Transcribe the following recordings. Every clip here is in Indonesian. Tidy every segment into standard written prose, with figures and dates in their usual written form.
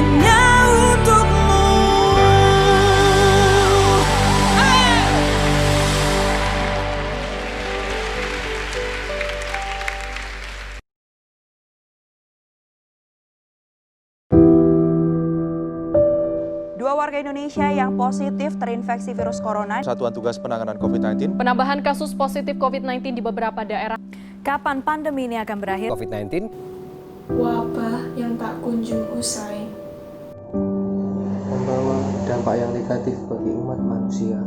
hanya untukmu. Dua warga Indonesia yang positif terinfeksi virus corona. Satuan Tugas Penanganan COVID-19. Penambahan kasus positif COVID-19 di beberapa daerah. Kapan pandemi ini akan berakhir? COVID-19. Wabah yang tak kunjung usai. Membawa dampak yang negatif bagi umat manusia.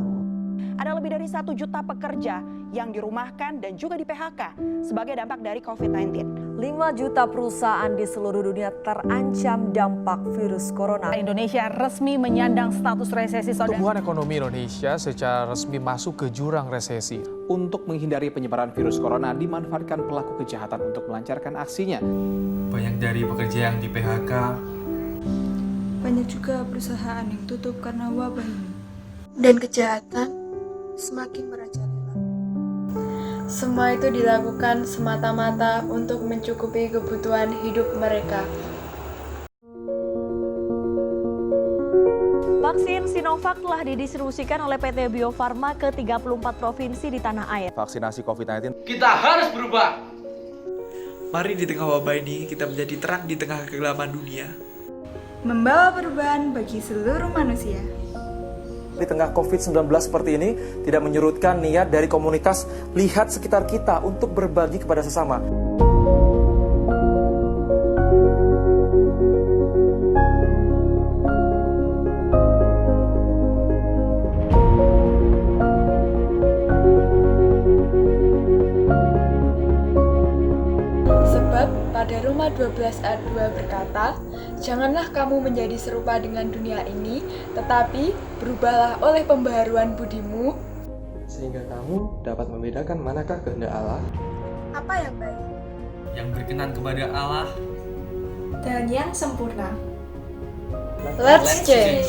Ada lebih dari 1 juta pekerja yang dirumahkan dan juga di PHK sebagai dampak dari COVID-19. 5 juta perusahaan di seluruh dunia terancam dampak virus corona. Indonesia resmi menyandang status resesi. Pertumbuhan ekonomi Indonesia secara resmi masuk ke jurang resesi. Untuk menghindari penyebaran virus corona, dimanfaatkan pelaku kejahatan untuk melancarkan aksinya. Banyak dari pekerja yang di PHK. Banyak juga perusahaan yang tutup karena wabah ini. Dan kejahatan semakin merajalela. Semua itu dilakukan semata-mata untuk mencukupi kebutuhan hidup mereka. Vaksin Sinovac telah didistribusikan oleh PT Bio Farma ke 34 provinsi di tanah air. Vaksinasi COVID-19. Kita harus berubah. Mari di tengah wabah ini kita menjadi terang di tengah kegelapan dunia. Membawa perubahan bagi seluruh manusia. Di tengah COVID-19 seperti ini, tidak menyurutkan niat dari komunitas lihat sekitar kita untuk berbagi kepada sesama. Sebab pada Roma 12 ayat 2 berkata, janganlah kamu menjadi serupa dengan dunia ini, tetapi berubahlah oleh pembaharuan budimu, sehingga kamu dapat membedakan manakah kehendak Allah, apa yang baik, yang berkenan kepada Allah, dan yang sempurna. Let's change!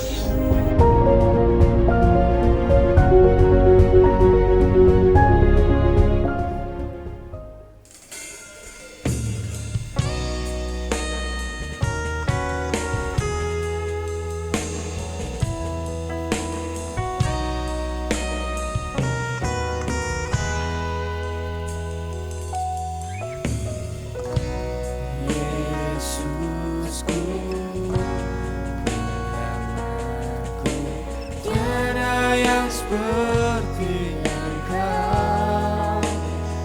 Seperti engkau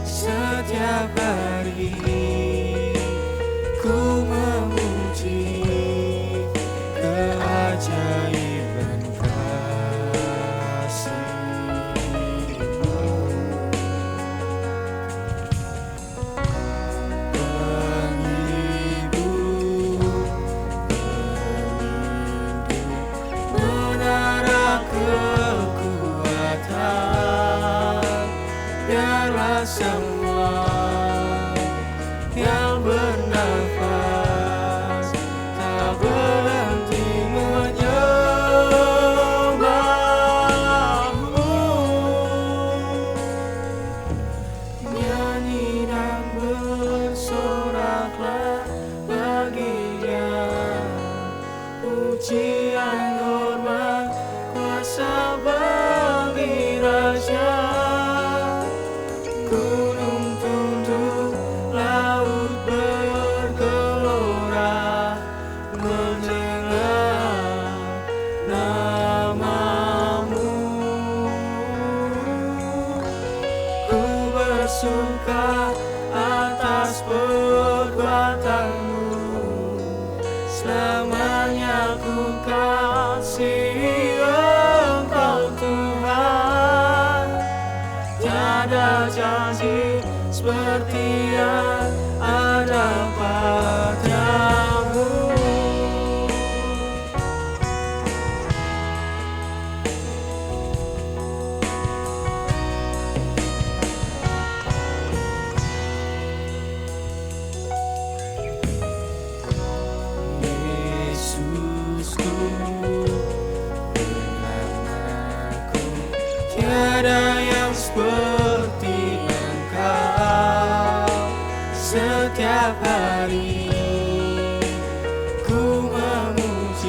setiap hari ku memuji keajaiban kasih-Mu. Penghibur, pelindung, menara biarlah semua yang bernafas tak berhenti menyembah-Mu. Nyanyi dan bersoraklah bagi-Nya, pujian, hormat, kuasa bagi Raja. Gunung tunduk, laut bergelora, mendengar nama-Mu. Ku bersuka atas perbuatan-Mu, selamanya ku kasih Engkau Tuhan. Tiada janji seperti yang ada padamu. Yesusku, bernamaku, tiada yang seperti Engkau. Setiap hari ku memuji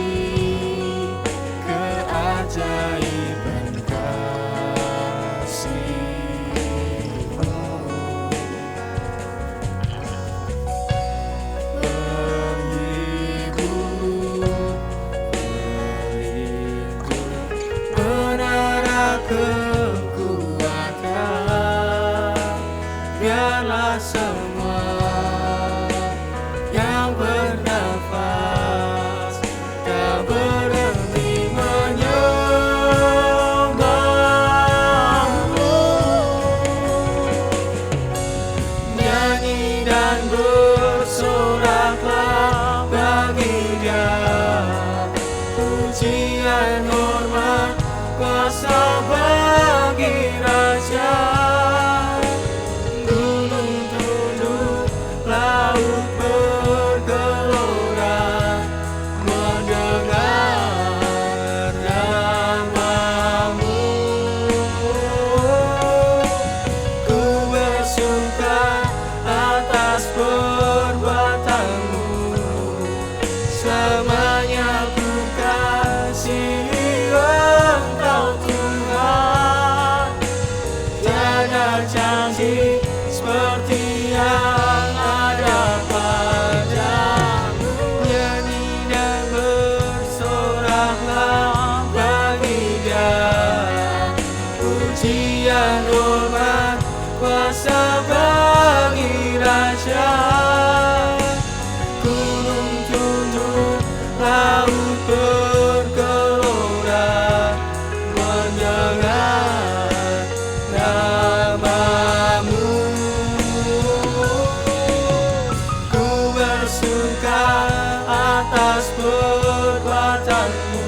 bagi Dia. Pujian hormat kuasa bagi Raja. Gunung tunduk, laut bergelora mendengar namamu. Ku bersuka atas perbuatanmu, selamanya ku kasihi Engkau Tuhan. Tiada janji seperti yang ada padamu. Nyanyi dan bersoraklah bagi Dia. Pujian hormat kuasa bagi Raja. Gunung tunduk, laut bergelora mendengar namamu. Ku bersuka atas perbuatanmu,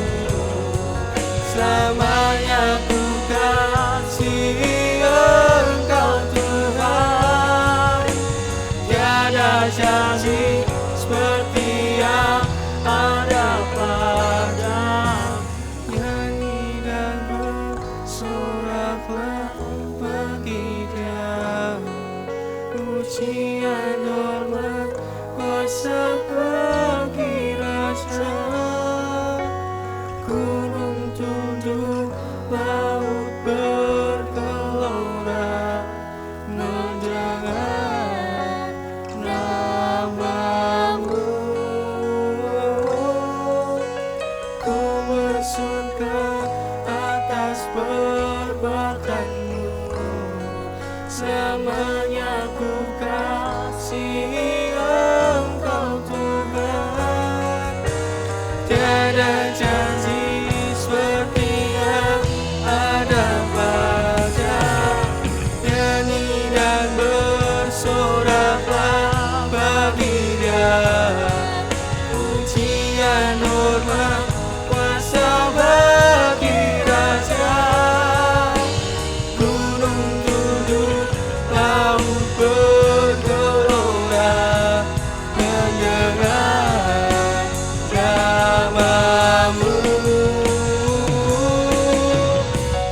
selamanya ku kasihi Engkau Tuhan. Tiada janji seperti yang ada padamu. Nyanyi dan bersoraklah bagi Dia. Pujian hormat kuasa bagi Raja. Gunung tunduk, laut bergelora mendengar namamu. Ku bersuka atas perbuatanmu, selamanya ku kasihi Engkau Tuhan. Tiada janji seperti yang ada padamu. Nyanyi dan bersoraklah bagi Dia. Pujian hormat kuasa bagi Raja. Gunung tunduk, laut bergelora mendengar namamu.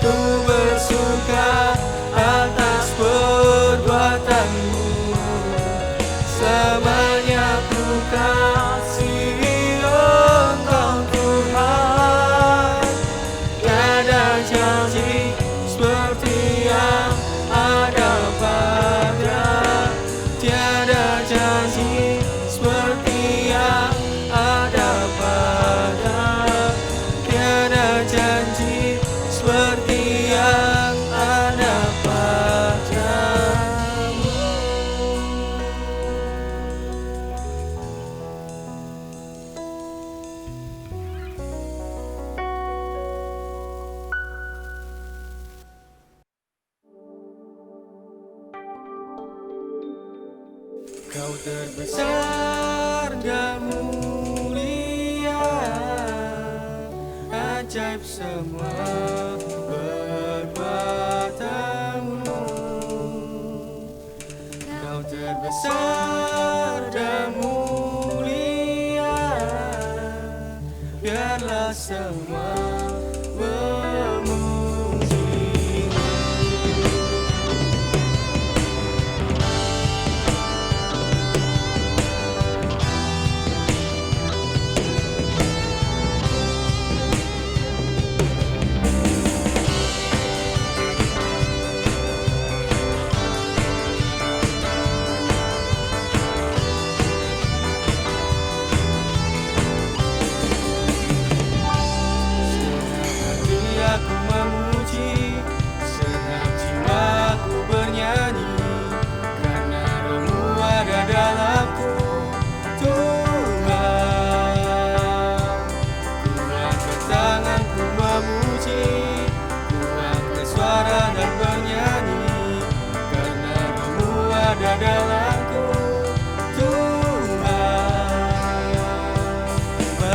Ku bersuka atas perbuatanmu, selamanya ku kasihi Engkau Tuhan. Tiada janji seperti yang ada padamu. Tiada janji seperti yang ada padamu. Tiada janji seperti yang ada padamu. Kau terbesar dan mulia, ajaib semua perbuatanmu. Kau terbesar dan mulia, biarlah semua memujimu.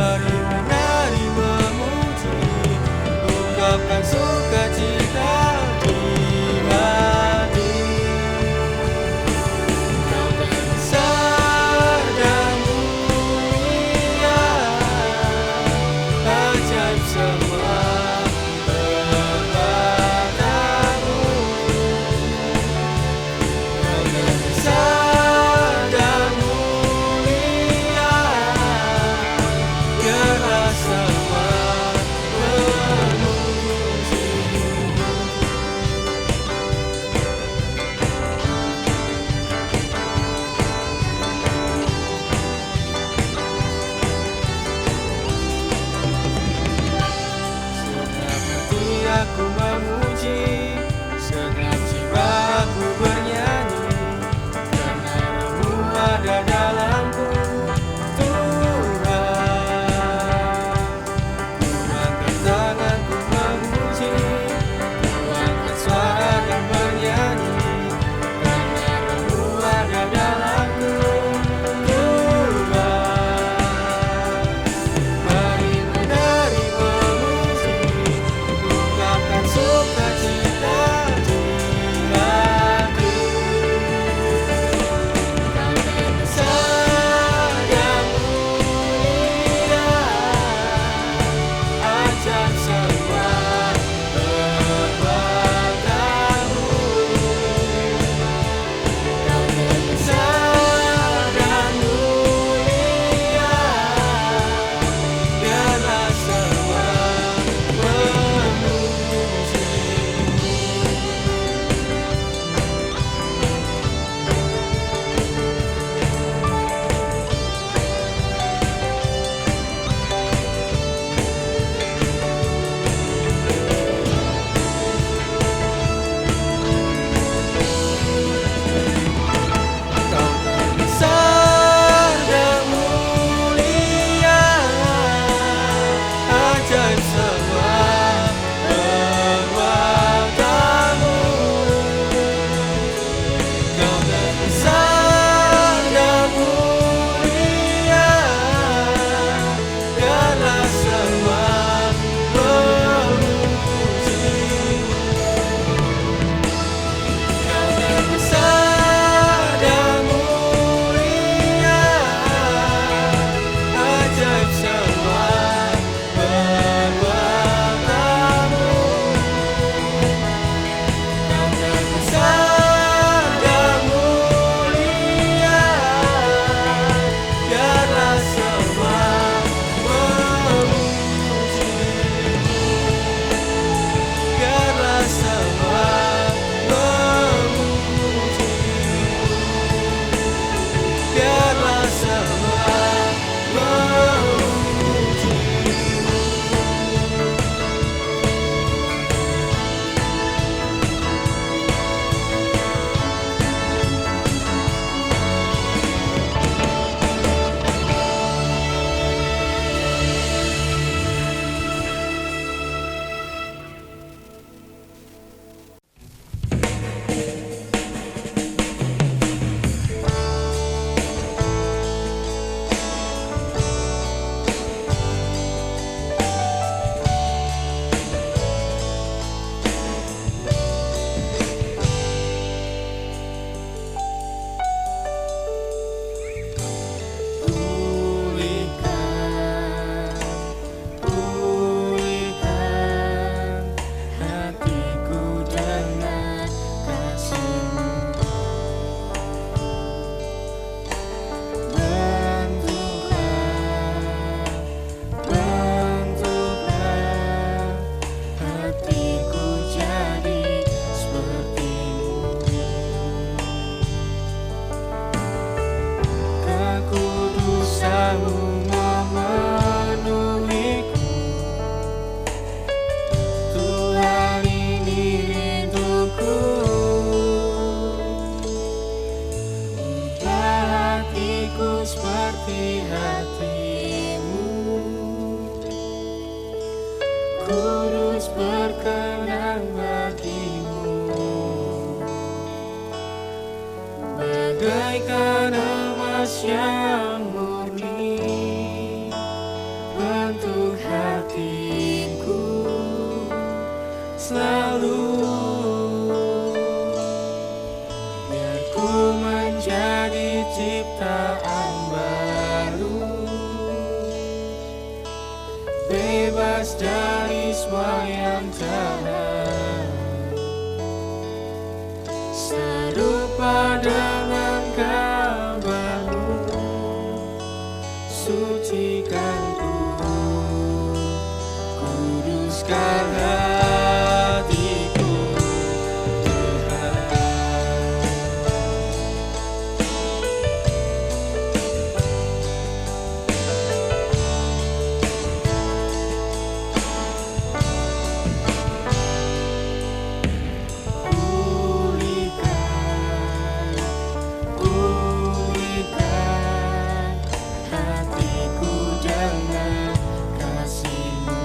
Mari menari memuji, ungkapkan sukacita di hati. Kau terbesar dan mulia, ajaib semua perbuatanmu. Kau terbesar dan mulia, biarlah semua memujimu. Senang hati aku memuji, senang jiwa aku bernyanyi, karena Roh-Mu ada dalamku, Tuhan. Ku angkat tanganku memuji, ku angkat suara dan bernyanyi, karena Roh-Mu ada dalamku, Tuhan. Mari menari memuji, ungkapkan sukacita di hati. Kau terbesar dan mulia, ajaib semua perbuatanmu. Kau terbesar dan mulia, biarlah semua Kau terbesar dan mulia, ajaib semua perbuatanmu. Kau terbesar dan mulia, biarlah semua memujimu. Kau terbesar dan mulia, ajaib semua perbuatanmu. Kau terbesar dan mulia, biarlah semua memujimu. Biarlah semua memujimu. Biarlah semua memujimu. Pulihkan hatiku dengan kasih-Mu. Bentuklah hatiku jadi seperti-Mu. Kekudusan-Mu memenuhiku, Tuhan ini rinduku. Ubah hatiku seperti hati-Mu, kudus berkenan bagi-Mu. bagaikan emas yang murni, bebas dari semua yang jahat, serupa dengan gambarmu, sucikan ku, kuduskan hatiku, Tuhan. Pulihkan hatiku dengan kasih-Mu.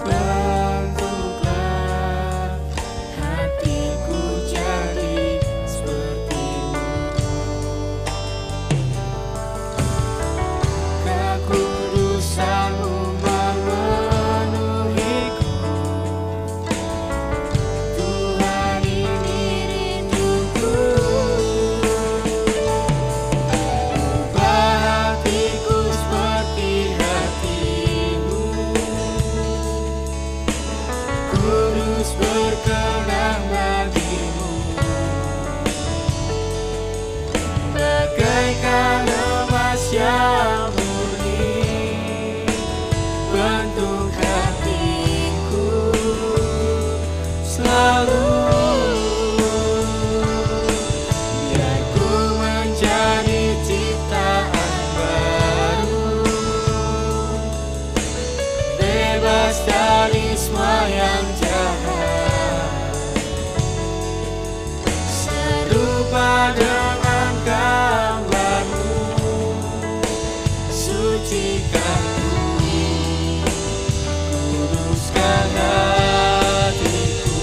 Bentuklah hatiku jadi seperti-Mu. Kekudusan-Mu memenuhiku, Tuhan ini rinduku. Ubah hatiku seperti hati-Mu, kudus berkenan bagi-Mu, bagaikan emas yang murni. Bentuk hatiku selalu, biar ku menjadi ciptaan baru, bebas dari semua yang jahat, serupa dengan gambar-Mu, sucikan ku, kuduskan hatiku,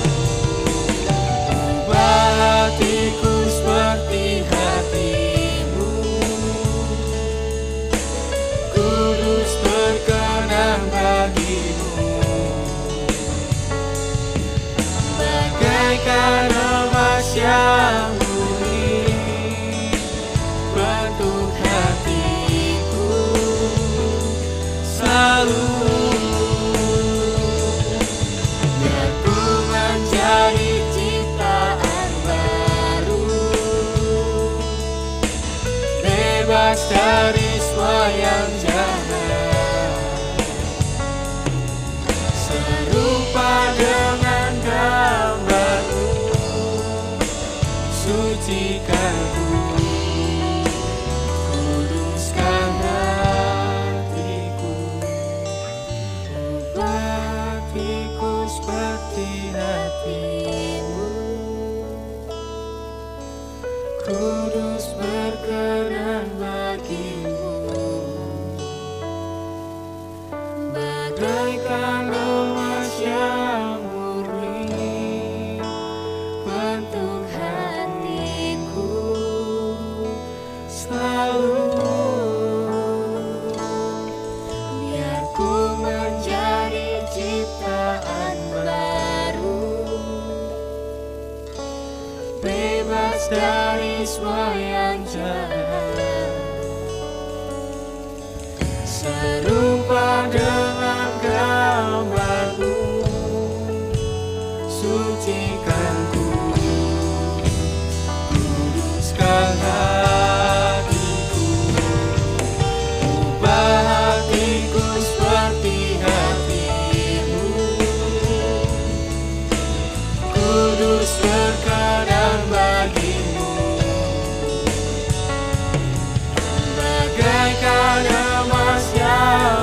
ubah hatiku seperti hati-Mu, kudus berkenan bagi-Mu, bagaikan emas yang murni. Bentuk hatiku selalu, biar ku menjadi ciptaan baru, bebas dari semua yang jahat, serupa dengan gambar-Mu, sucikan ku, kuduskan hatiku, ubah hatiku seperti hati-Mu, kudus berkenan bagi-Mu, bagaikan emas yang murni. Bentuk hatiku selalu, biar ku menjadi ciptaan baru, bebas dari semua yang jahat, serupa dengan gambar-Mu, sucikan ku, kuduskan hatiku, ubah hatiku seperti hati-Mu, kudus berkenan bagi-Mu, bagaikan emas yang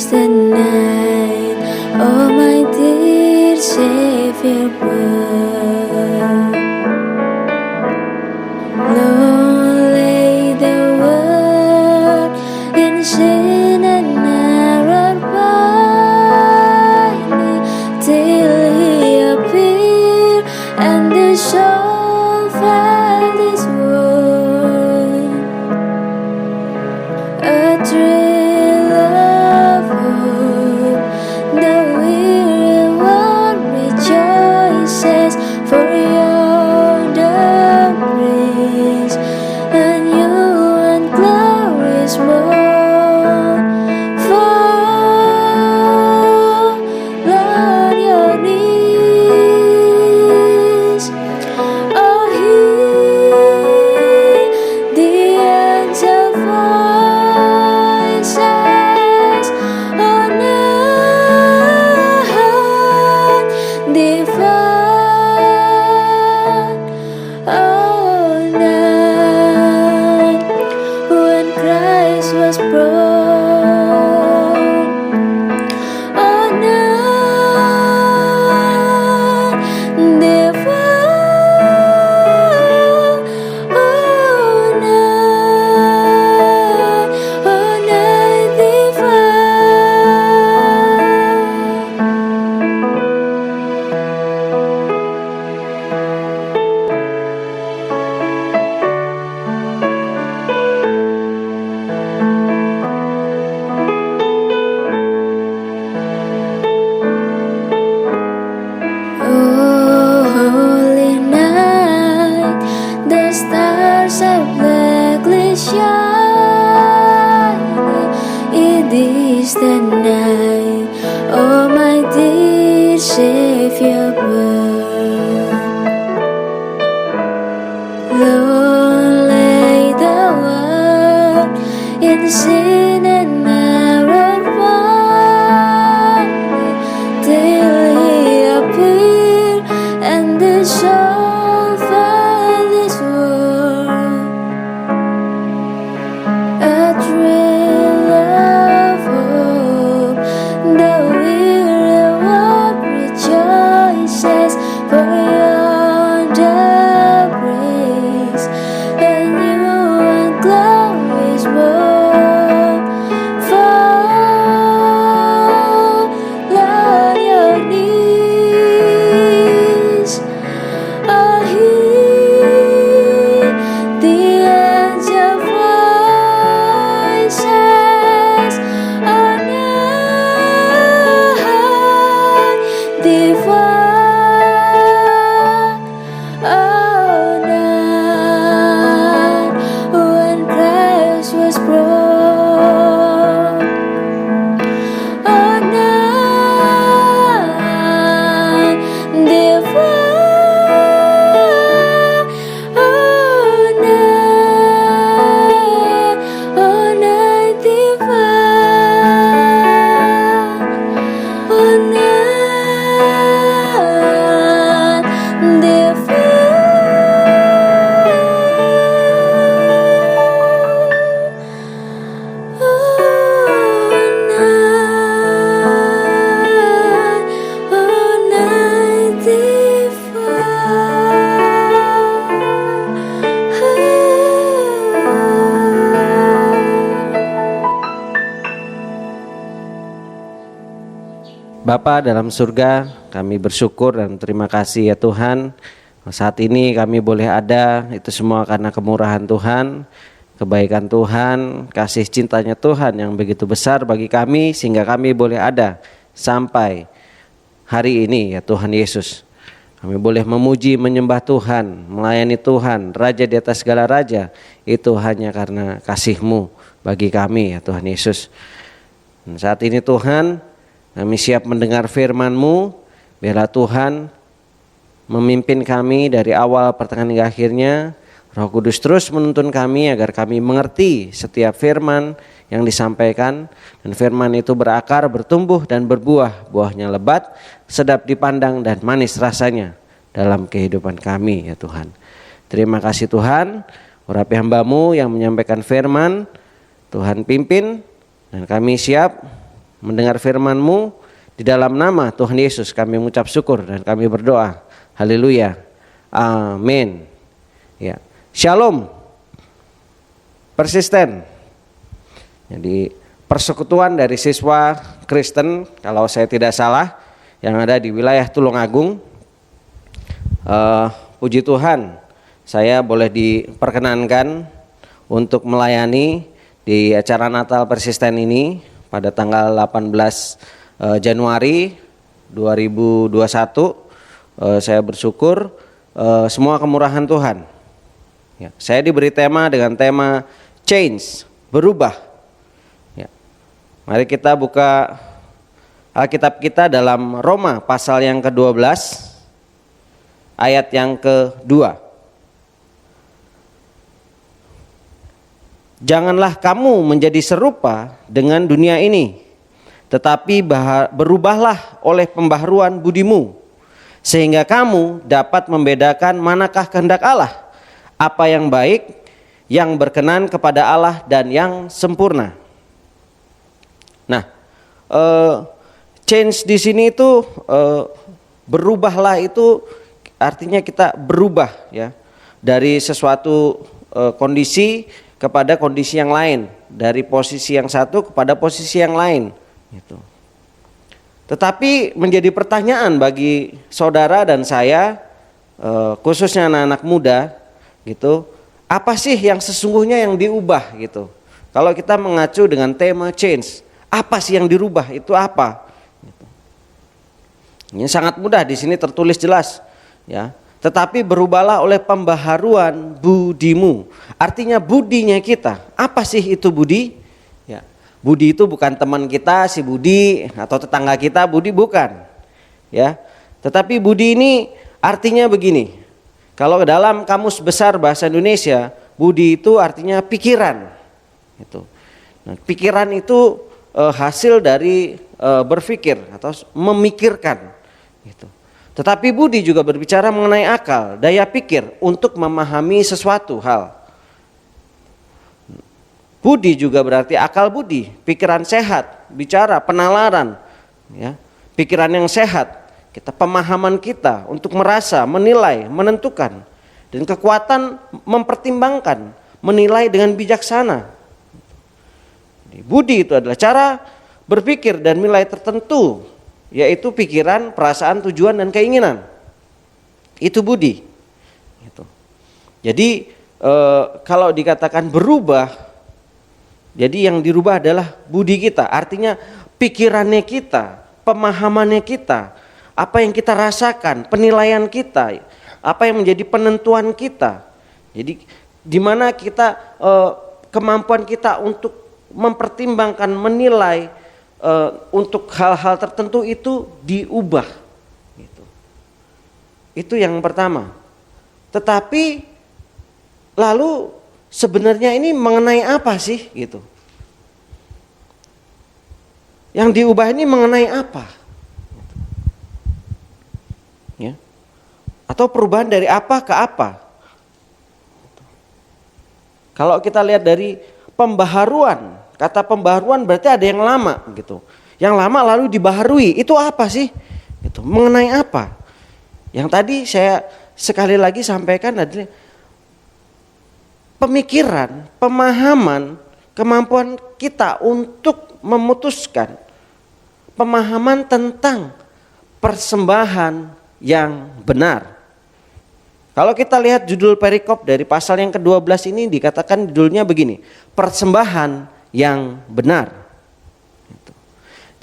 is the night, oh my dear Savior birth. Long lay the world in sin and error pining, till he appeared and the soul felt his word. A thrill of hope, the weary world rejoices, for yonder praise a new and glorious morn. Fall on your knees, oh hear the angel voices on earth divine. Oh night when Christ was born, oh night divine, oh night Oh holy night, the stars are blackly shining. It is the night, oh my dear Savior birth. Long lay the world in sin and error pining, till he appeared and the soul felt his word. A thrill of hope, the weary world rejoices, for yonder praise a new and glorious morn. Fall on your knees, oh hear the angel voices on earth divine. Oh night when Christ was born, oh night divine, oh night divine, oh night Bapa dalam surga, kami bersyukur dan terima kasih ya Tuhan. Saat ini kami boleh ada, itu semua karena kemurahan Tuhan, kebaikan Tuhan, kasih cintanya Tuhan yang begitu besar bagi kami, sehingga kami boleh ada sampai hari ini ya Tuhan Yesus. Kami boleh memuji, menyembah Tuhan, melayani Tuhan, Raja di atas segala raja. Itu hanya karena kasih-Mu bagi kami ya Tuhan Yesus. Dan saat ini Tuhan, kami siap mendengar firman-Mu. Biarlah Tuhan memimpin kami dari awal pertengahan hingga akhirnya. Roh Kudus terus menuntun kami agar kami mengerti setiap firman yang disampaikan. Dan firman itu berakar, bertumbuh dan berbuah. Buahnya lebat, sedap dipandang dan manis rasanya dalam kehidupan kami ya Tuhan. Terima kasih Tuhan. Urapi hamba-Mu yang menyampaikan firman. Tuhan pimpin dan kami siap mendengar firman-Mu. Di dalam nama Tuhan Yesus kami mengucap syukur dan kami berdoa. Haleluya. Amin. Ya. Shalom. Persisten. Jadi persekutuan dari siswa Kristen, kalau saya tidak salah, yang ada di wilayah Tulungagung. Puji Tuhan, saya boleh diperkenankan untuk melayani di acara Natal Persisten ini pada tanggal 18 Januari 2021. Saya bersyukur semua kemurahan Tuhan. Ya, saya diberi tema dengan tema Change, berubah. Ya. Mari kita buka Alkitab kita dalam Roma pasal yang ke-12 ayat yang ke-2. Janganlah kamu menjadi serupa dengan dunia ini, tetapi berubahlah oleh pembaharuan budimu, sehingga kamu dapat membedakan manakah kehendak Allah, apa yang baik, yang berkenan kepada Allah dan yang sempurna. Nah, change di sini itu berubahlah itu artinya kita berubah ya dari sesuatu kondisi kepada kondisi yang lain, dari posisi yang satu kepada posisi yang lain gitu. Tetapi menjadi pertanyaan bagi saudara dan saya, khususnya anak-anak muda gitu, apa sih yang sesungguhnya yang diubah gitu? Kalau kita mengacu dengan tema change, apa sih yang dirubah, itu apa? Gitu. Ini sangat mudah, di sini tertulis jelas. Ya, tetapi berubahlah oleh pembaharuan budimu. Artinya budinya kita. Apa sih itu budi? Ya, budi itu bukan teman kita si Budi atau tetangga kita Budi, bukan. Ya, tetapi budi ini artinya begini. Kalau dalam Kamus Besar Bahasa Indonesia, budi itu artinya pikiran. Itu. Nah, pikiran itu hasil dari berpikir atau memikirkan. Gitu. Tetapi budi juga berbicara mengenai akal, daya pikir untuk memahami sesuatu hal. Budi juga berarti akal budi, pikiran sehat, bicara, penalaran, ya, pikiran yang sehat, kita pemahaman kita untuk merasa, menilai, menentukan, dan kekuatan mempertimbangkan, menilai dengan bijaksana. Budi itu adalah cara berpikir dan nilai tertentu, yaitu pikiran, perasaan, tujuan, dan keinginan. Itu budi. Jadi kalau dikatakan berubah, jadi yang dirubah adalah budi kita. Artinya pikirannya kita, pemahamannya kita, apa yang kita rasakan, penilaian kita, apa yang menjadi penentuan kita. Jadi di mana kita kemampuan kita untuk mempertimbangkan, menilai untuk hal-hal tertentu itu diubah. Itu yang pertama. Tetapi lalu sebenarnya ini mengenai apa sih gitu? Yang diubah ini mengenai apa? Ya. Atau perubahan dari apa ke apa? Kalau kita lihat dari pembaharuan, kata pembaharuan berarti ada yang lama gitu. Yang lama lalu dibaharui, itu apa sih? Gitu. Mengenai apa? Yang tadi saya sekali lagi sampaikan adalah pemikiran, pemahaman, kemampuan kita untuk memutuskan, pemahaman tentang persembahan yang benar. Kalau kita lihat judul perikop dari pasal yang ke-12 ini dikatakan judulnya begini, persembahan yang benar.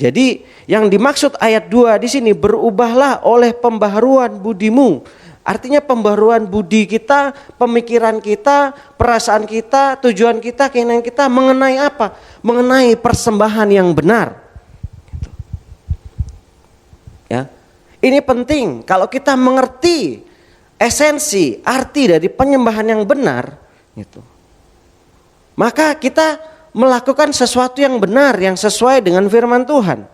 Jadi yang dimaksud ayat 2 di sini, berubahlah oleh pembaharuan budimu. Artinya pembaharuan budi kita, pemikiran kita, perasaan kita, tujuan kita, keinginan kita mengenai apa? Mengenai persembahan yang benar. Ya. Ini penting kalau kita mengerti esensi, arti dari penyembahan yang benar, gitu. Maka kita melakukan sesuatu yang benar, yang sesuai dengan firman Tuhan.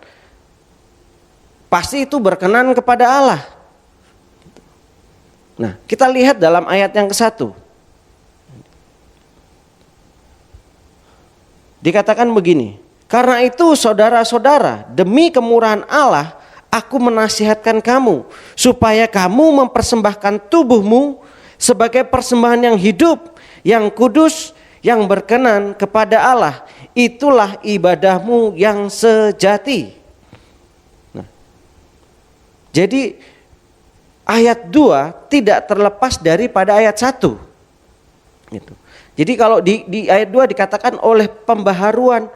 Pasti itu berkenan kepada Allah. Nah, kita lihat dalam ayat yang ke-1. Dikatakan begini, Karena itu saudara-saudara, demi kemurahan Allah, aku menasihatkan kamu supaya kamu mempersembahkan tubuhmu sebagai persembahan yang hidup, yang kudus, yang berkenan kepada Allah. Itulah ibadahmu yang sejati. Nah, jadi ayat 2 tidak terlepas daripada ayat 1. Gitu. Jadi kalau di ayat 2 dikatakan oleh pembaharuan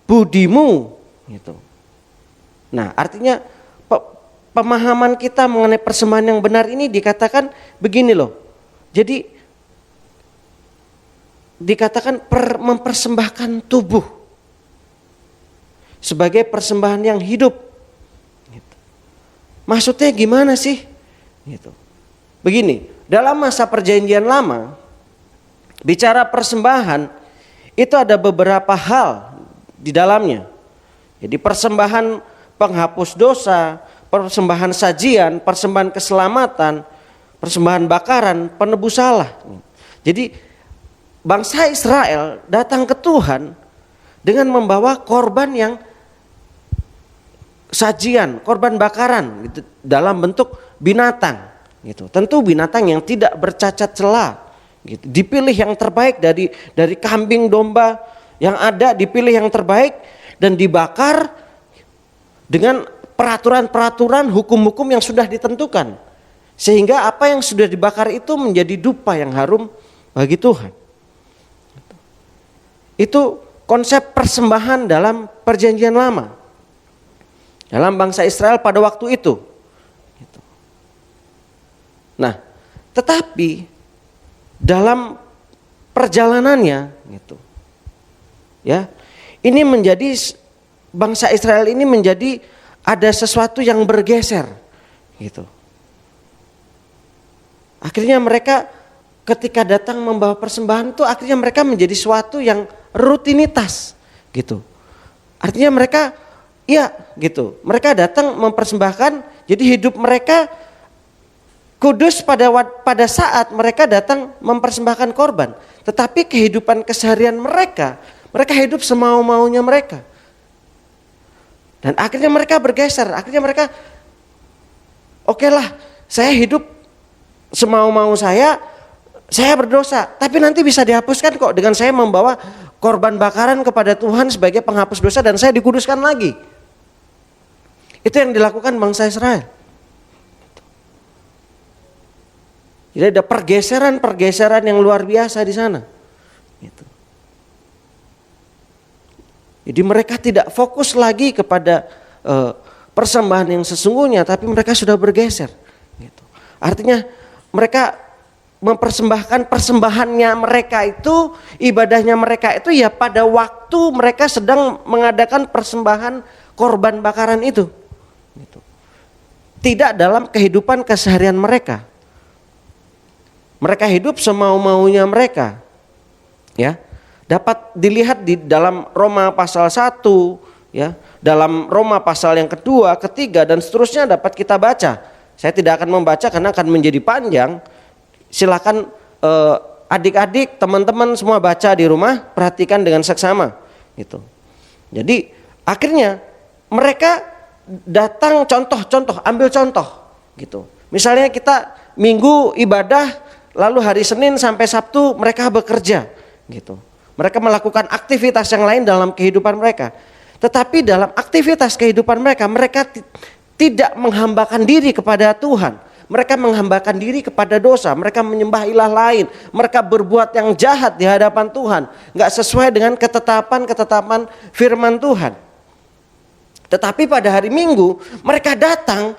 budimu. Gitu. Nah, artinya pemahaman kita mengenai persembahan yang benar ini dikatakan begini loh. Jadi dikatakan mempersembahkan tubuh sebagai persembahan yang hidup. Gitu. Maksudnya gimana sih? Gitu. Begini, dalam masa perjanjian lama, bicara persembahan itu ada beberapa hal di dalamnya. Jadi persembahan penghapus dosa, persembahan sajian, persembahan keselamatan, persembahan bakaran, penebus salah. Jadi bangsa Israel datang ke Tuhan dengan membawa korban yang sajian, korban bakaran gitu, dalam bentuk binatang gitu. Tentu binatang yang tidak bercacat celah gitu. Dipilih yang terbaik dari kambing domba yang ada, dipilih yang terbaik dan dibakar dengan peraturan-peraturan hukum-hukum yang sudah ditentukan. Sehingga apa yang sudah dibakar itu menjadi dupa yang harum bagi Tuhan. Itu konsep persembahan dalam perjanjian lama. Dalam bangsa Israel pada waktu itu. Nah, tetapi dalam perjalanannya gitu. Ya. Ini menjadi bangsa Israel ini menjadi ada sesuatu yang bergeser gitu. Akhirnya mereka ketika datang membawa persembahan itu akhirnya mereka menjadi sesuatu yang rutinitas gitu. Artinya mereka ya gitu. Mereka datang mempersembahkan, jadi hidup mereka kudus pada saat mereka datang mempersembahkan korban. Tetapi kehidupan keseharian mereka hidup semau-maunya mereka. Dan akhirnya mereka bergeser, akhirnya mereka oke lah, saya hidup semau-mau saya berdosa, tapi nanti bisa dihapuskan kok dengan saya membawa korban bakaran kepada Tuhan sebagai penghapus dosa dan saya dikuduskan lagi. Itu yang dilakukan bangsa Israel. Jadi ada pergeseran yang luar biasa di sana. Gitu. Jadi mereka tidak fokus lagi kepada persembahan yang sesungguhnya, tapi mereka sudah bergeser. Gitu. Artinya mereka mempersembahkan persembahannya mereka itu, ibadahnya mereka itu ya pada waktu mereka sedang mengadakan persembahan korban bakaran itu. Gitu. Tidak dalam kehidupan keseharian mereka. Mereka hidup semau-maunya mereka. Ya. Dapat dilihat di dalam Roma pasal 1, ya, dalam Roma pasal yang kedua, ketiga dan seterusnya dapat kita baca. Saya tidak akan membaca karena akan menjadi panjang. Silakan adik-adik, teman-teman semua baca di rumah, perhatikan dengan seksama gitu. Jadi akhirnya mereka datang ambil contoh gitu. Misalnya kita Minggu ibadah, lalu hari Senin sampai Sabtu mereka bekerja gitu. Mereka melakukan aktivitas yang lain dalam kehidupan mereka. Tetapi dalam aktivitas kehidupan mereka tidak menghambakan diri kepada Tuhan. Mereka menghambakan diri kepada dosa. Mereka menyembah ilah lain. Mereka berbuat yang jahat di hadapan Tuhan. Gak sesuai dengan ketetapan firman Tuhan. Tetapi pada hari Minggu mereka datang,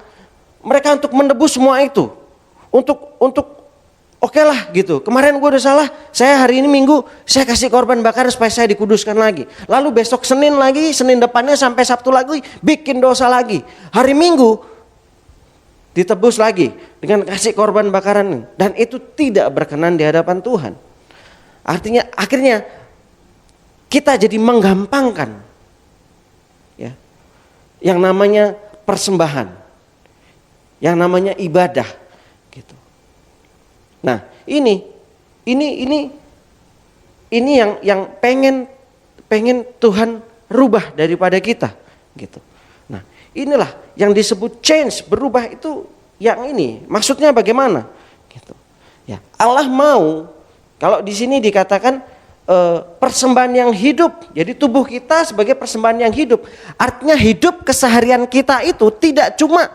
mereka untuk menebus semua itu. Untuk oke lah gitu. Kemarin gue udah salah, saya hari ini Minggu saya kasih korban bakar supaya saya dikuduskan lagi. Lalu besok Senin lagi, Senin depannya sampai Sabtu lagi bikin dosa lagi. Hari Minggu ditebus lagi dengan kasih korban bakaran, dan itu tidak berkenan di hadapan Tuhan. Artinya akhirnya kita jadi menggampangkan ya yang namanya persembahan, yang namanya ibadah gitu. Nah, ini yang pengen Tuhan rubah daripada kita, gitu. Nah, inilah yang disebut change, berubah itu yang ini. Maksudnya bagaimana? Gitu. Ya, Allah mau, kalau di sini dikatakan persembahan yang hidup. Jadi tubuh kita sebagai persembahan yang hidup. Artinya hidup keseharian kita itu tidak cuma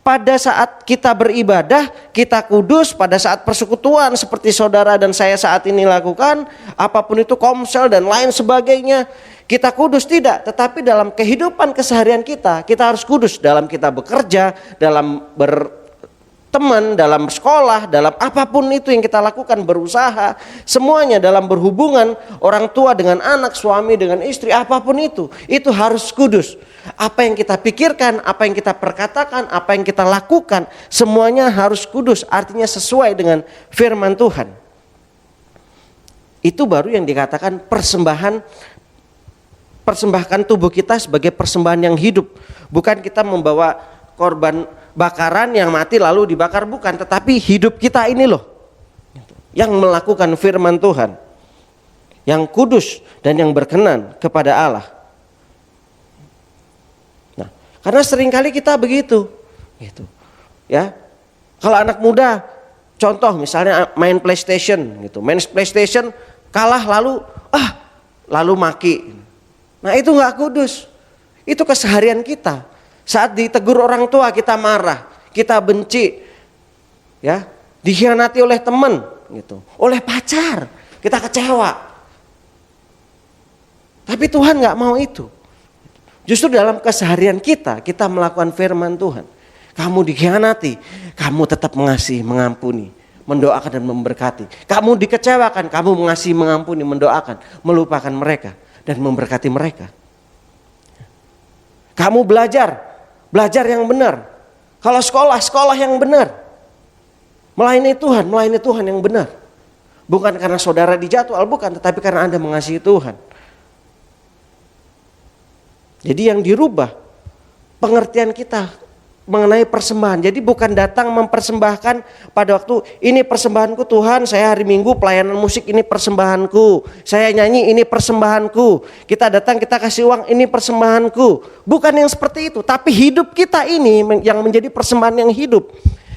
pada saat kita beribadah, kita kudus, pada saat persekutuan seperti saudara dan saya saat ini lakukan, apapun itu komsel dan lain sebagainya, kita kudus, tidak. Tetapi dalam kehidupan keseharian kita harus kudus. Dalam kita bekerja, dalam berteman, dalam sekolah, dalam apapun itu yang kita lakukan, berusaha, semuanya dalam berhubungan orang tua dengan anak, suami dengan istri, apapun itu harus kudus. Apa yang kita pikirkan, apa yang kita perkatakan, apa yang kita lakukan, semuanya harus kudus, artinya sesuai dengan firman Tuhan. Itu baru yang dikatakan persembahkan tubuh kita sebagai persembahan yang hidup. Bukan kita membawa korban bakaran yang mati lalu dibakar, bukan, tetapi hidup kita ini loh yang melakukan firman Tuhan, yang kudus dan yang berkenan kepada Allah. Nah, karena seringkali kita begitu, gitu. Ya, kalau anak muda, contoh misalnya main PlayStation, gitu, main PlayStation kalah lalu maki. Nah, itu nggak kudus. Itu keseharian kita. Saat ditegur orang tua kita marah, kita benci, ya, dikhianati oleh teman, gitu, oleh pacar, kita kecewa. Tapi Tuhan nggak mau itu. Justru dalam keseharian kita melakukan firman Tuhan. Kamu dikhianati, kamu tetap mengasihi, mengampuni, mendoakan dan memberkati. Kamu dikecewakan, kamu mengasihi, mengampuni, mendoakan, melupakan mereka dan memberkati mereka. Kamu belajar yang benar. Kalau sekolah yang benar. Melayani Tuhan yang benar. Bukan karena saudara dijadwal, bukan, tetapi karena Anda mengasihi Tuhan. Jadi yang dirubah pengertian kita mengenai persembahan. Jadi bukan datang mempersembahkan pada waktu ini persembahanku Tuhan, saya hari Minggu pelayanan musik ini persembahanku, saya nyanyi ini persembahanku, kita datang kita kasih uang ini persembahanku. Bukan yang seperti itu, tapi hidup kita ini yang menjadi persembahan yang hidup,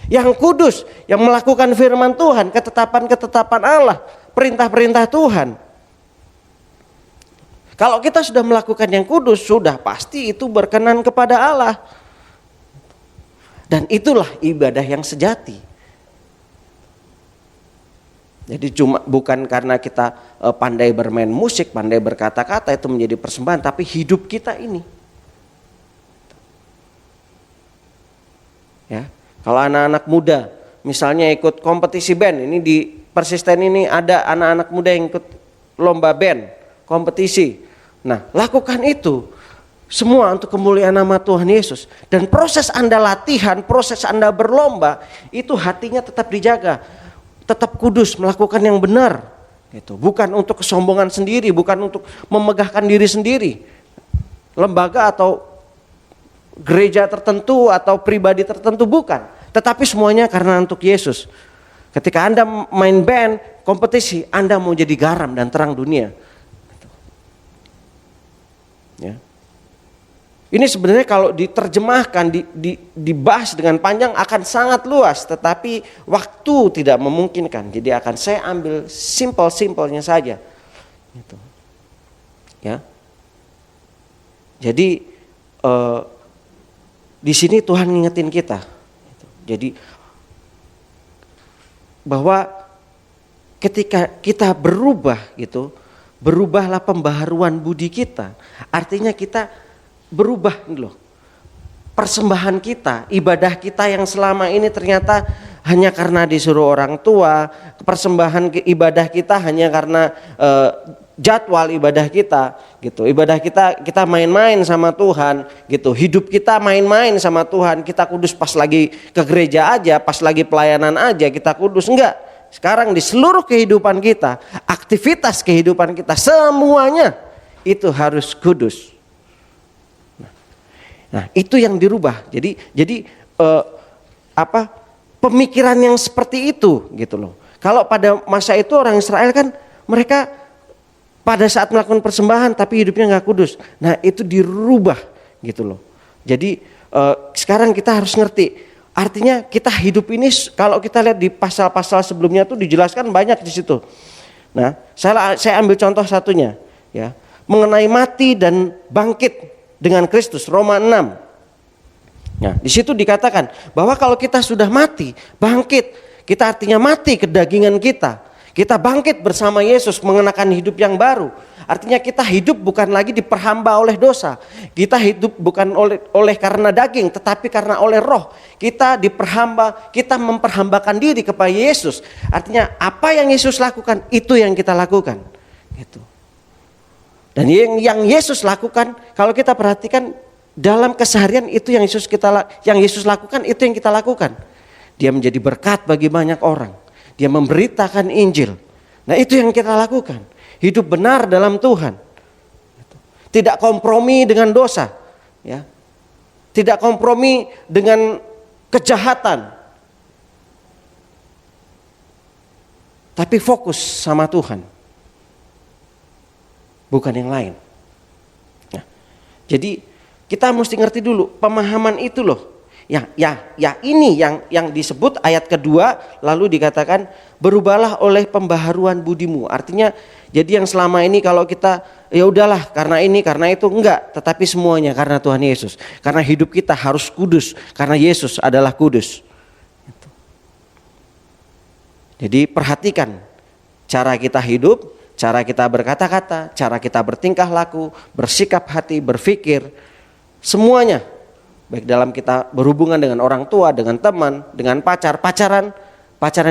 yang kudus, yang melakukan firman Tuhan, ketetapan-ketetapan Allah, perintah-perintah Tuhan. Kalau kita sudah melakukan yang kudus, sudah pasti itu berkenan kepada Allah. Dan itulah ibadah yang sejati. Jadi bukan karena kita pandai bermain musik, pandai berkata-kata itu menjadi persembahan, tapi hidup kita ini. Ya, kalau anak-anak muda misalnya ikut kompetisi band, ini di Persisten ini ada anak-anak muda yang ikut lomba band, kompetisi. Nah, lakukan itu semua untuk kemuliaan nama Tuhan Yesus. Dan proses Anda latihan, proses Anda berlomba, itu hatinya tetap dijaga, tetap kudus, melakukan yang benar. Gitu. Bukan untuk kesombongan sendiri, bukan untuk memegahkan diri sendiri. Lembaga atau gereja tertentu atau pribadi tertentu, bukan. Tetapi semuanya karena untuk Yesus. Ketika Anda main band, kompetisi, Anda mau jadi garam dan terang dunia. Ya. Ini sebenarnya kalau diterjemahkan, dibahas dengan panjang akan sangat luas, tetapi waktu tidak memungkinkan. Jadi akan saya ambil simpel-simpelnya saja. Gitu. Ya. Jadi di sini Tuhan ngingetin kita. Gitu. Jadi bahwa ketika kita berubah, gitu, berubahlah pembaharuan budi kita. Artinya kita berubah loh. Persembahan kita, ibadah kita yang selama ini ternyata hanya karena disuruh orang tua, persembahan ibadah kita hanya karena jadwal ibadah kita, gitu. Ibadah kita main-main sama Tuhan, gitu. Hidup kita main-main sama Tuhan. Kita kudus pas lagi ke gereja aja, pas lagi pelayanan aja kita kudus, enggak. Sekarang di seluruh kehidupan kita, aktivitas kehidupan kita, semuanya itu harus kudus. Nah, itu yang dirubah. Jadi pemikiran yang seperti itu, gitu loh. Kalau pada masa itu orang Israel kan mereka pada saat melakukan persembahan tapi hidupnya nggak kudus. Nah itu dirubah gitu loh. Jadi sekarang kita harus ngerti, artinya kita hidup ini kalau kita lihat di pasal-pasal sebelumnya tuh dijelaskan banyak di situ. Nah saya ambil contoh satunya ya, mengenai mati dan bangkit dengan Kristus, Roma 6. Nah, di situ dikatakan bahwa kalau kita sudah mati, bangkit, kita artinya mati kedagingan kita. Kita bangkit bersama Yesus mengenakan hidup yang baru. Artinya kita hidup bukan lagi diperhamba oleh dosa. Kita hidup bukan oleh karena daging, tetapi karena oleh roh. Kita diperhamba, kita memperhambakan diri kepada Yesus. Artinya apa yang Yesus lakukan, itu yang kita lakukan. Gitu. Dan yang Yesus lakukan, kalau kita perhatikan, dalam keseharian itu yang Yesus lakukan, itu yang kita lakukan. Dia menjadi berkat bagi banyak orang. Dia memberitakan Injil. Nah itu yang kita lakukan. Hidup benar dalam Tuhan. Tidak kompromi dengan dosa. Ya. Tidak kompromi dengan kejahatan. Tapi fokus sama Tuhan. Bukan yang lain. Nah, jadi kita mesti ngerti dulu pemahaman itu loh. Ini yang disebut ayat kedua, lalu dikatakan berubahlah oleh pembaharuan budimu. Artinya jadi yang selama ini kalau kita ya udahlah karena ini karena itu, enggak, tetapi semuanya karena Tuhan Yesus. Karena hidup kita harus kudus karena Yesus adalah kudus. Jadi perhatikan cara kita hidup, cara kita berkata-kata, cara kita bertingkah laku, bersikap hati, berpikir. Semuanya, baik dalam kita berhubungan dengan orang tua, dengan teman, dengan pacaran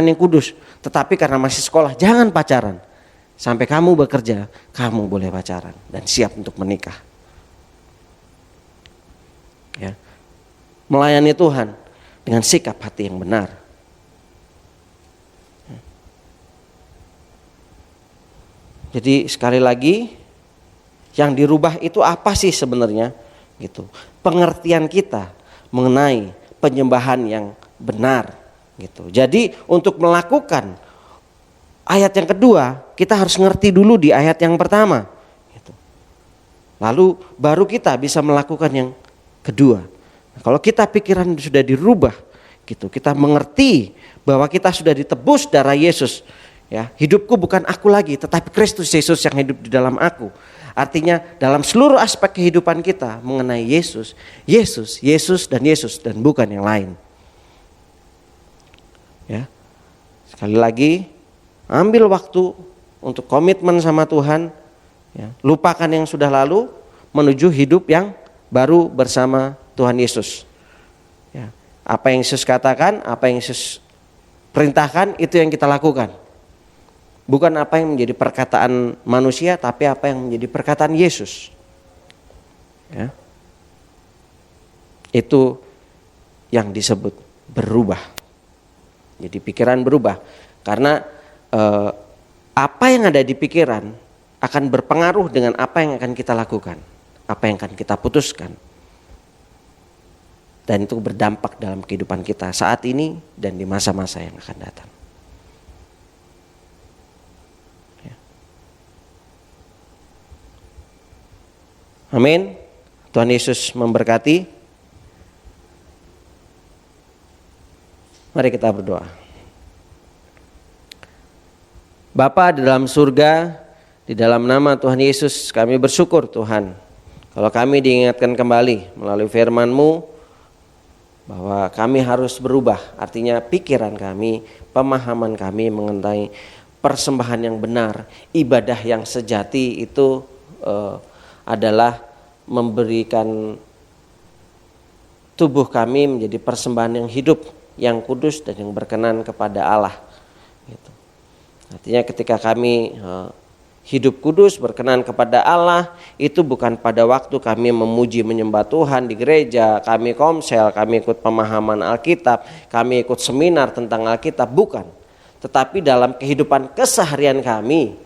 yang kudus. Tetapi karena masih sekolah, jangan pacaran. Sampai kamu bekerja, kamu boleh pacaran dan siap untuk menikah. Ya. Melayani Tuhan dengan sikap hati yang benar. Jadi sekali lagi, yang dirubah itu apa sih sebenarnya? Gitu. Pengertian kita mengenai penyembahan yang benar gitu. Jadi untuk melakukan ayat yang kedua, kita harus ngerti dulu di ayat yang pertama gitu. Lalu baru kita bisa melakukan yang kedua. Nah, kalau kita pikiran sudah dirubah gitu, kita mengerti bahwa kita sudah ditebus darah Yesus ya. Hidupku bukan aku lagi, tetapi Kristus Yesus yang hidup di dalam aku. Artinya dalam seluruh aspek kehidupan kita mengenai Yesus dan bukan yang lain. Ya. Sekali lagi, ambil waktu untuk komitmen sama Tuhan, ya. Lupakan yang sudah lalu, menuju hidup yang baru bersama Tuhan Yesus. Ya. Apa yang Yesus katakan, apa yang Yesus perintahkan, itu yang kita lakukan. Bukan apa yang menjadi perkataan manusia, tapi apa yang menjadi perkataan Yesus. Ya. Itu yang disebut berubah. Jadi pikiran berubah. Karena apa yang ada di pikiran akan berpengaruh dengan apa yang akan kita lakukan. Apa yang akan kita putuskan. Dan itu berdampak dalam kehidupan kita saat ini dan di masa-masa yang akan datang. Amin. Tuhan Yesus memberkati. Mari kita berdoa. Bapa di dalam surga, di dalam nama Tuhan Yesus kami bersyukur Tuhan. Kalau kami diingatkan kembali melalui firman-Mu bahwa kami harus berubah. Artinya pikiran kami, pemahaman kami mengenai persembahan yang benar, ibadah yang sejati itu adalah memberikan tubuh kami menjadi persembahan yang hidup, yang kudus dan yang berkenan kepada Allah. Gitu. Artinya ketika kami hidup kudus, berkenan kepada Allah, itu bukan pada waktu kami memuji menyembah Tuhan di gereja, kami komsel, kami ikut pemahaman Alkitab, kami ikut seminar tentang Alkitab, bukan. Tetapi dalam kehidupan keseharian kami,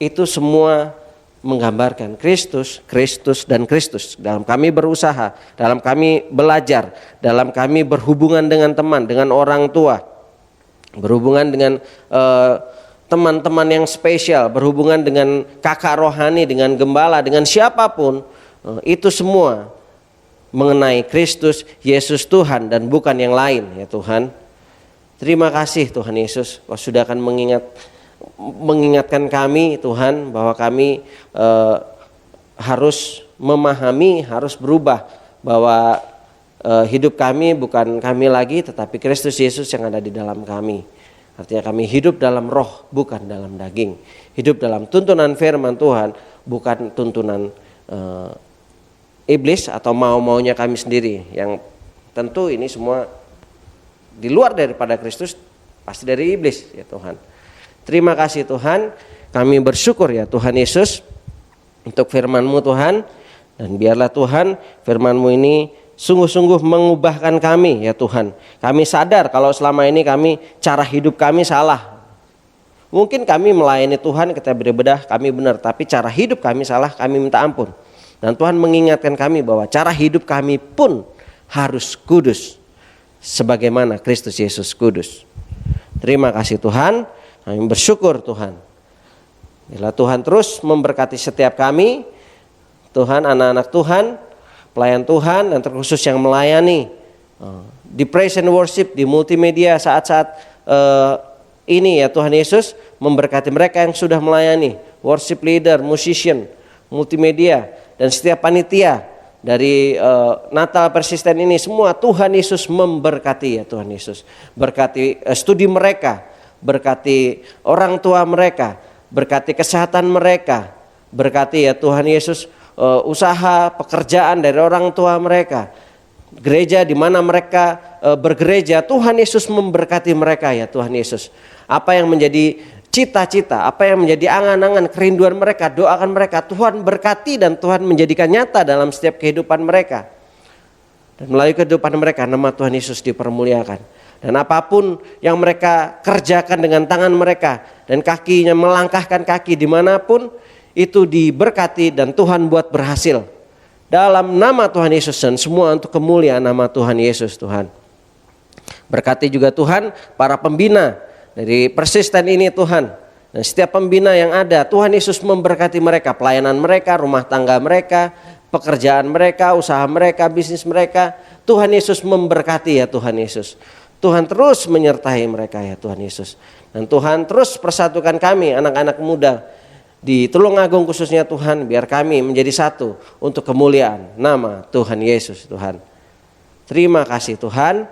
itu semua menggambarkan Kristus, Kristus dan Kristus. Dalam kami berusaha, dalam kami belajar, dalam kami berhubungan dengan teman, dengan orang tua, berhubungan dengan teman-teman yang spesial, berhubungan dengan kakak rohani, dengan gembala, dengan siapapun, itu semua mengenai Kristus Yesus Tuhan dan bukan yang lain ya Tuhan. Terima kasih Tuhan Yesus, Kau sudah akan mengingatkan kami Tuhan bahwa kami harus memahami, harus berubah, bahwa hidup kami bukan kami lagi tetapi Kristus Yesus yang ada di dalam kami. Artinya kami hidup dalam roh, bukan dalam daging. Hidup dalam tuntunan firman Tuhan, bukan tuntunan iblis atau mau-maunya kami sendiri. Yang tentu ini semua di luar daripada Kristus, pasti dari iblis ya Tuhan. Terima kasih Tuhan, kami bersyukur ya Tuhan Yesus untuk firman-Mu Tuhan. Dan biarlah Tuhan firman-Mu ini sungguh-sungguh mengubahkan kami ya Tuhan. Kami sadar kalau selama ini cara hidup kami salah. Mungkin kami melayani Tuhan, kita beribadah kami benar, tapi cara hidup kami salah, kami minta ampun. Dan Tuhan mengingatkan kami bahwa cara hidup kami pun harus kudus, sebagaimana Kristus Yesus kudus. Terima kasih Tuhan, kami bersyukur Tuhan. Bila Tuhan terus memberkati setiap kami, Tuhan, anak-anak Tuhan, pelayan Tuhan, dan terkhusus yang melayani di praise and worship, di multimedia saat-saat ini ya Tuhan Yesus, memberkati mereka yang sudah melayani, worship leader, musician, multimedia, dan setiap panitia dari Natal Persisten ini semua. Tuhan Yesus memberkati ya Tuhan Yesus. Berkati studi mereka, berkati orang tua mereka, berkati kesehatan mereka, berkati ya Tuhan Yesus usaha pekerjaan dari orang tua mereka, gereja di mana mereka bergereja. Tuhan Yesus memberkati mereka ya Tuhan Yesus. Apa yang menjadi cita-cita, apa yang menjadi angan-angan, kerinduan mereka, doakan mereka, Tuhan berkati dan Tuhan menjadikan nyata dalam setiap kehidupan mereka. Dan melalui kehidupan mereka nama Tuhan Yesus dipermuliakan. Dan apapun yang mereka kerjakan dengan tangan mereka dan kakinya melangkahkan kaki dimanapun, itu diberkati dan Tuhan buat berhasil. Dalam nama Tuhan Yesus dan semua untuk kemuliaan nama Tuhan Yesus Tuhan. Berkati juga Tuhan para pembina dari Persisten ini Tuhan. Dan setiap pembina yang ada, Tuhan Yesus memberkati mereka, pelayanan mereka, rumah tangga mereka, pekerjaan mereka, usaha mereka, bisnis mereka. Tuhan Yesus memberkati ya Tuhan Yesus. Tuhan terus menyertai mereka ya Tuhan Yesus. Dan Tuhan terus persatukan kami anak-anak muda di Tulungagung khususnya Tuhan, biar kami menjadi satu untuk kemuliaan nama Tuhan Yesus Tuhan. Terima kasih Tuhan.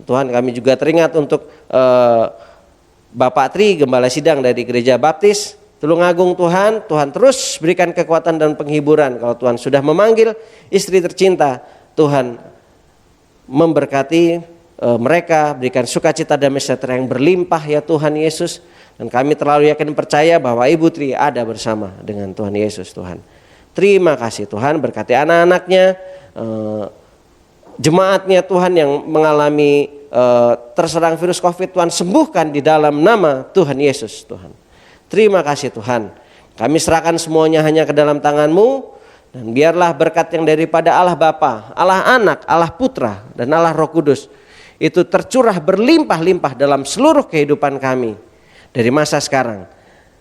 Tuhan, kami juga teringat untuk Bapak Tri, Gembala Sidang dari Gereja Baptis Tulungagung Tuhan. Tuhan terus berikan kekuatan dan penghiburan. Kalau Tuhan sudah memanggil istri tercinta, Tuhan memberkati mereka, berikan sukacita dan sejahtera yang berlimpah ya Tuhan Yesus. Dan kami terlalu yakin percaya bahwa Ibu Tri ada bersama dengan Tuhan Yesus Tuhan. Terima kasih Tuhan, berkati anak-anaknya, jemaatnya Tuhan yang mengalami terserang virus COVID, Tuhan sembuhkan di dalam nama Tuhan Yesus Tuhan. Terima kasih Tuhan, kami serahkan semuanya hanya ke dalam tangan-Mu. Dan biarlah berkat yang daripada Allah Bapa, Allah Anak, Allah Putra, dan Allah Roh Kudus itu tercurah berlimpah-limpah dalam seluruh kehidupan kami. Dari masa sekarang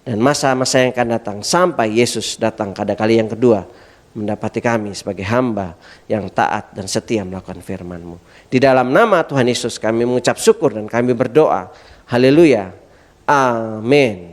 dan masa-masa yang akan datang sampai Yesus datang pada kali yang kedua mendapati kami sebagai hamba yang taat dan setia melakukan firman-Mu. Di dalam nama Tuhan Yesus kami mengucap syukur dan kami berdoa. Haleluya. Amin.